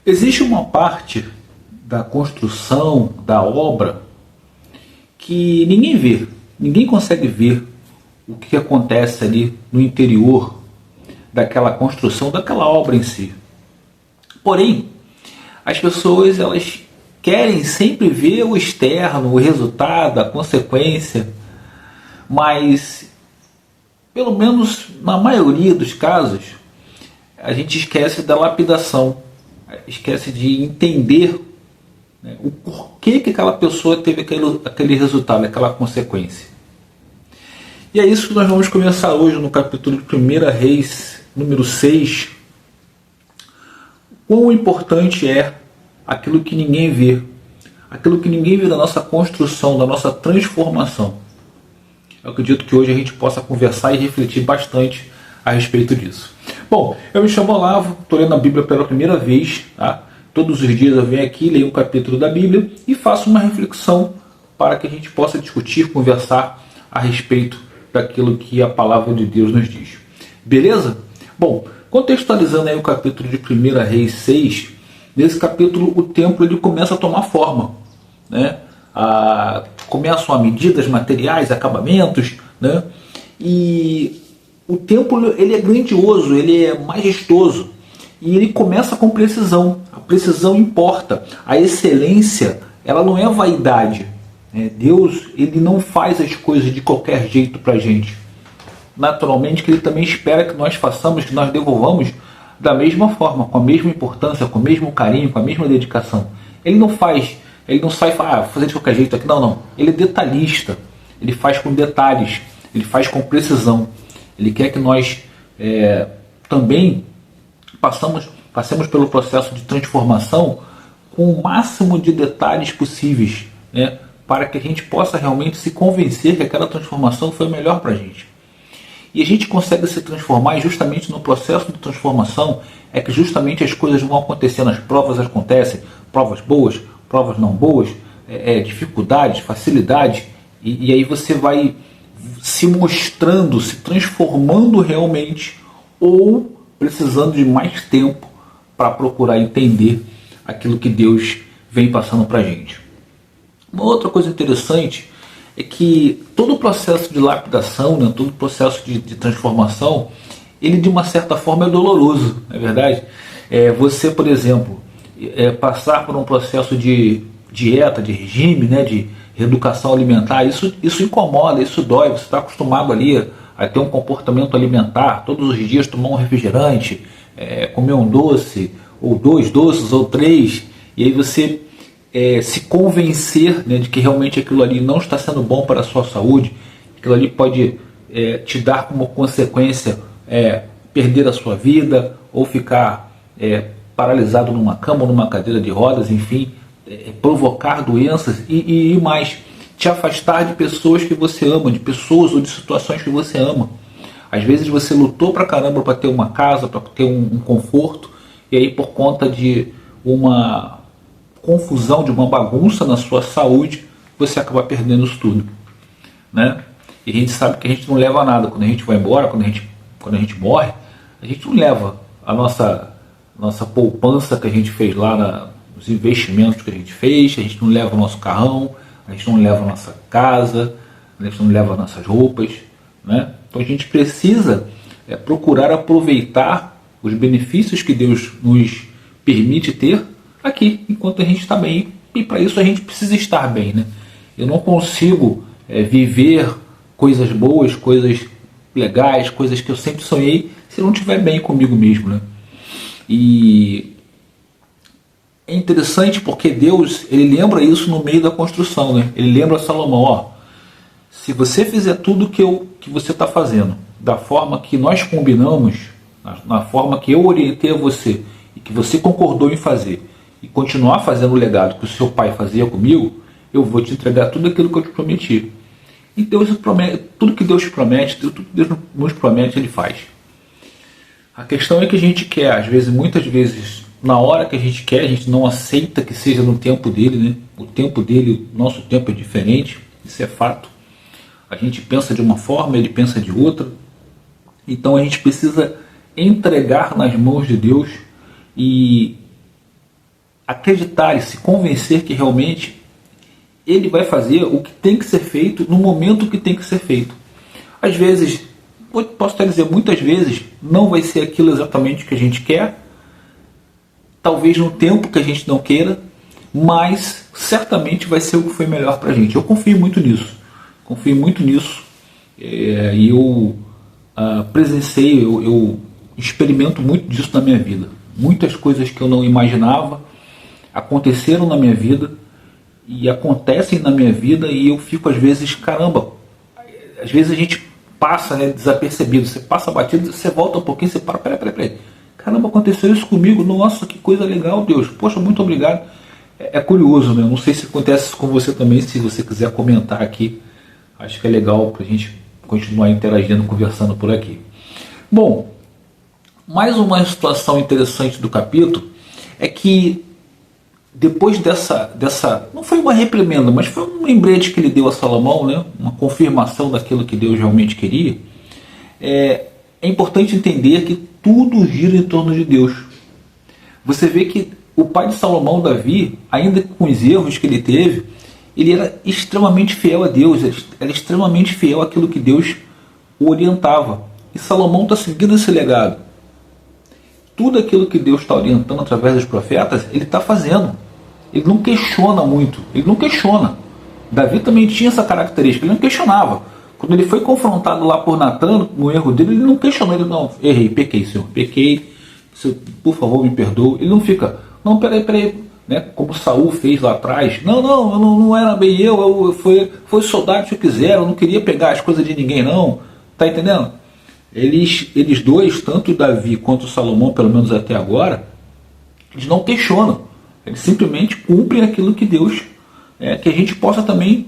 Existe uma parte da construção, da obra, que ninguém vê, ninguém consegue ver o que acontece ali no interior daquela construção, daquela obra em si. Porém, as pessoas elas querem sempre ver o externo, o resultado, a consequência, mas pelo menos na maioria dos casos a gente esquece da lapidação, esquece de entender, né, o porquê que aquela pessoa teve aquele resultado, aquela consequência. E é isso que nós vamos começar hoje no capítulo de 1 Reis, número 6. Quão importante é aquilo que ninguém vê, aquilo que ninguém vê da nossa construção, da nossa transformação. Eu acredito que hoje a gente possa conversar e refletir bastante a respeito disso. Bom, eu me chamo Olavo, estou lendo a Bíblia pela primeira vez, tá? Todos os dias eu venho aqui, leio um capítulo da Bíblia e faço uma reflexão para que a gente possa discutir, conversar a respeito daquilo que a palavra de Deus nos diz. Beleza? Bom, contextualizando aí o capítulo de 1 Reis 6, nesse capítulo o templo ele começa a tomar forma, né? Começam a medidas materiais, acabamentos, né? E o templo ele é grandioso, ele é majestoso e ele começa com precisão. A precisão importa, a excelência ela não é vaidade, né? Deus ele não faz as coisas de qualquer jeito para a gente. Naturalmente que ele também espera que nós façamos, que nós devolvamos da mesma forma, com a mesma importância, com o mesmo carinho, com a mesma dedicação. Ele não sai fazer de qualquer jeito aqui, não. Ele é detalhista, ele faz com detalhes, ele faz com precisão. Ele quer que nós também passemos pelo processo de transformação com o máximo de detalhes possíveis, né, para que a gente possa realmente se convencer que aquela transformação foi melhor para a gente. E a gente consegue se transformar e justamente no processo de transformação é que justamente as coisas vão acontecendo, as provas acontecem, provas boas, provas não boas, dificuldades, facilidades, e aí você vai se mostrando, se transformando realmente ou precisando de mais tempo para procurar entender aquilo que Deus vem passando para a gente. Uma outra coisa interessante é que todo o processo de lapidação, né, todo o processo de transformação, ele de uma certa forma é doloroso, não é verdade? Você, por exemplo, passar por um processo de dieta, de regime, né, de reeducação alimentar, isso incomoda, isso dói. Você está acostumado ali a ter um comportamento alimentar, todos os dias tomar um refrigerante, comer um doce, ou 2 doces, ou 3, e aí você se convencer, né, de que realmente aquilo ali não está sendo bom para a sua saúde, aquilo ali pode te dar como consequência perder a sua vida, ou ficar paralisado numa cama, ou numa cadeira de rodas, enfim, provocar doenças e mais, te afastar de pessoas que você ama, de pessoas ou de situações que você ama. Às vezes você lutou pra caramba para ter uma casa, para ter um conforto, e aí por conta de uma confusão, de uma bagunça na sua saúde, você acaba perdendo isso tudo, né? E a gente sabe que a gente não leva nada quando a gente vai embora, quando a gente morre, a gente não leva a nossa poupança que a gente fez lá os investimentos que a gente não leva o nosso carrão, a gente não leva a nossa casa, a gente não leva as nossas roupas, né? Então a gente precisa procurar aproveitar os benefícios que Deus nos permite ter aqui, enquanto a gente está bem, e para isso a gente precisa estar bem, né? Eu não consigo viver coisas boas, coisas legais, coisas que eu sempre sonhei, se eu não estiver bem comigo mesmo, né? E é interessante porque Deus, ele lembra isso no meio da construção, né? Ele lembra a Salomão, se você fizer tudo que você está fazendo, da forma que nós combinamos, na forma que eu orientei a você, e que você concordou em fazer, e continuar fazendo o legado que o seu pai fazia comigo, eu vou te entregar tudo aquilo que eu te prometi. E Deus promete, tudo que Deus promete, tudo que Deus nos promete, Ele faz. A questão é que a gente quer, às vezes, muitas vezes, na hora que a gente quer, a gente não aceita que seja no tempo dele, né? O tempo dele, o nosso tempo é diferente, isso é fato. A gente pensa de uma forma, ele pensa de outra. Então a gente precisa entregar nas mãos de Deus e acreditar e se convencer que realmente ele vai fazer o que tem que ser feito no momento que tem que ser feito. Às vezes, posso até dizer, muitas vezes, não vai ser aquilo exatamente que a gente quer, talvez no tempo que a gente não queira, mas certamente vai ser o que foi melhor para a gente. Eu confio muito nisso, e eu presenciei, eu experimento muito disso na minha vida. Muitas coisas que eu não imaginava aconteceram na minha vida e acontecem na minha vida, e eu fico às vezes, caramba, às vezes a gente passa, né, desapercebido, você passa batido, você volta um pouquinho, você para, peraí, caramba, aconteceu isso comigo, nossa, que coisa legal, Deus, poxa, muito obrigado. É curioso, né? Não sei se acontece isso com você também, se você quiser comentar aqui, acho que é legal para a gente continuar interagindo, conversando por aqui. Bom, mais uma situação interessante do capítulo é que depois dessa não foi uma reprimenda, mas foi um lembrete que ele deu a Salomão, né? Uma confirmação daquilo que Deus realmente queria. É importante entender que tudo gira em torno de Deus. Você vê que o pai de Salomão, Davi, ainda com os erros que ele teve, ele era extremamente fiel a Deus, era extremamente fiel àquilo que Deus o orientava. E Salomão está seguindo esse legado. Tudo aquilo que Deus está orientando através dos profetas, ele está fazendo. Ele não questiona muito, ele não questiona. Davi também tinha essa característica, ele não questionava. Quando ele foi confrontado lá por Natan, no erro dele, ele não questionou, ele não, errei, pequei, Senhor, pequei, por favor me perdoe. Ele não fica, não, peraí, né, como Saul fez lá atrás, não era bem foi os soldados que quiseram, eu não queria pegar as coisas de ninguém não, tá entendendo? Eles dois, tanto Davi quanto Salomão, pelo menos até agora, eles não questionam, eles simplesmente cumprem aquilo que Deus, que a gente possa também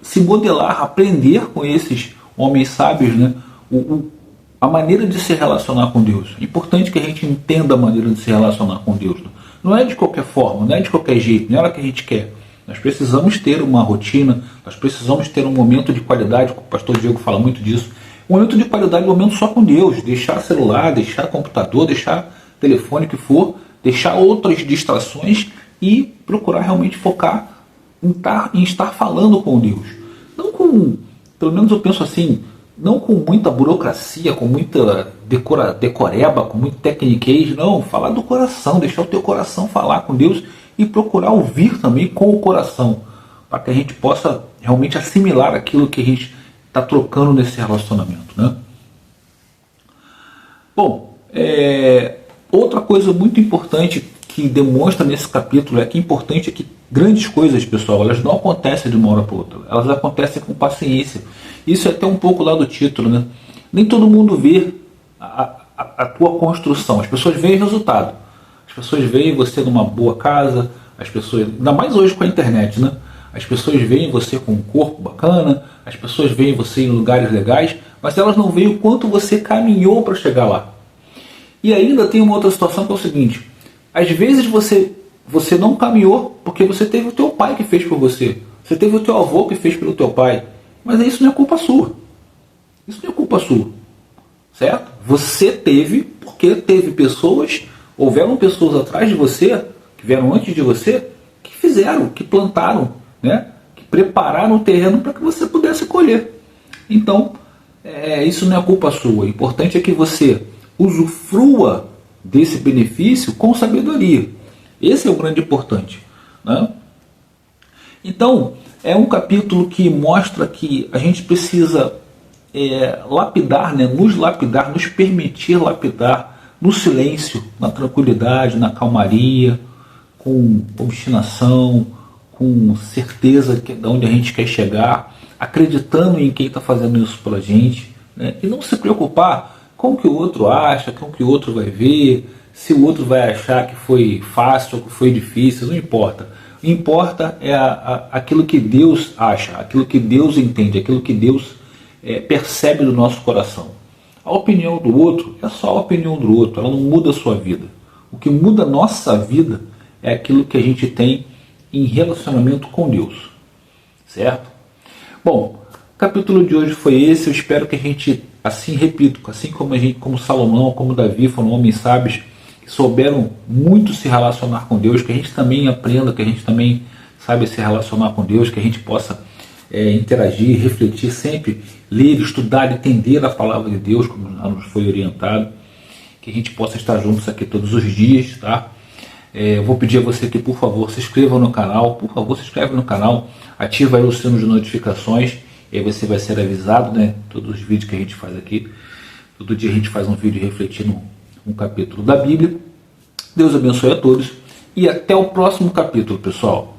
se modelar, aprender com esses homens sábios, né, a maneira de se relacionar com Deus. É importante que a gente entenda a maneira de se relacionar com Deus. Não é de qualquer forma, não é de qualquer jeito, não é o que a gente quer. Nós precisamos ter uma rotina, nós precisamos ter um momento de qualidade, o pastor Diego fala muito disso, um momento de qualidade, um momento só com Deus, deixar celular, deixar computador, deixar telefone, o que for, deixar outras distrações e procurar realmente focar em estar falando com Deus. Não com, pelo menos eu penso assim, não com muita burocracia, com muita decoreba, com muito tecniquez, não, falar do coração, deixar o teu coração falar com Deus e procurar ouvir também com o coração, para que a gente possa realmente assimilar aquilo que a gente está trocando nesse relacionamento, né? Bom, outra coisa muito importante que demonstra nesse capítulo que importante é que grandes coisas, pessoal, elas não acontecem de uma hora para outra, elas acontecem com paciência. Isso é até um pouco lá do título, né? Nem todo mundo vê a tua construção, as pessoas veem o resultado, as pessoas veem você numa boa casa, as pessoas, ainda mais hoje com a internet, né? As pessoas veem você com um corpo bacana, as pessoas veem você em lugares legais, mas elas não veem o quanto você caminhou para chegar lá. E ainda tem uma outra situação que é o seguinte, às vezes você não caminhou porque você teve o teu pai que fez por você, você teve o teu avô que fez pelo teu pai, mas isso não é culpa sua. Isso não é culpa sua, certo? Você teve porque teve pessoas, houveram pessoas atrás de você, que vieram antes de você, que fizeram, que plantaram, né? Que prepararam o terreno para que você pudesse colher. Então, isso não é culpa sua. O importante é que você usufrua desse benefício com sabedoria. Esse é o grande importante, né? Então, é um capítulo que mostra que a gente precisa lapidar, né? Nos permitir lapidar no silêncio, na tranquilidade, na calmaria, com obstinação, com certeza de onde a gente quer chegar, acreditando em quem está fazendo isso pela gente, né? E não se preocupar com o que o outro acha, com o que o outro vai ver, se o outro vai achar que foi fácil ou que foi difícil, não importa. O que importa é aquilo que Deus acha, aquilo que Deus entende, aquilo que Deus percebe do nosso coração. A opinião do outro é só a opinião do outro, ela não muda a sua vida. O que muda a nossa vida é aquilo que a gente tem em relacionamento com Deus, certo? Bom, o capítulo de hoje foi esse. Eu espero que a gente, assim, repito, assim como Salomão, como Davi foram homens sábios, que que souberam muito se relacionar com Deus, que a gente também aprenda, que a gente também saiba se relacionar com Deus, que a gente possa interagir, refletir sempre, ler, estudar, entender a palavra de Deus, como nos foi orientado, que a gente possa estar juntos aqui todos os dias, tá? Eu vou pedir a você que, por favor, se inscreva no canal, por favor, se inscreve no canal, ativa aí o sino de notificações, e aí você vai ser avisado, né? Todos os vídeos que a gente faz aqui, todo dia a gente faz um vídeo refletindo um capítulo da Bíblia. Deus abençoe a todos e até o próximo capítulo, pessoal.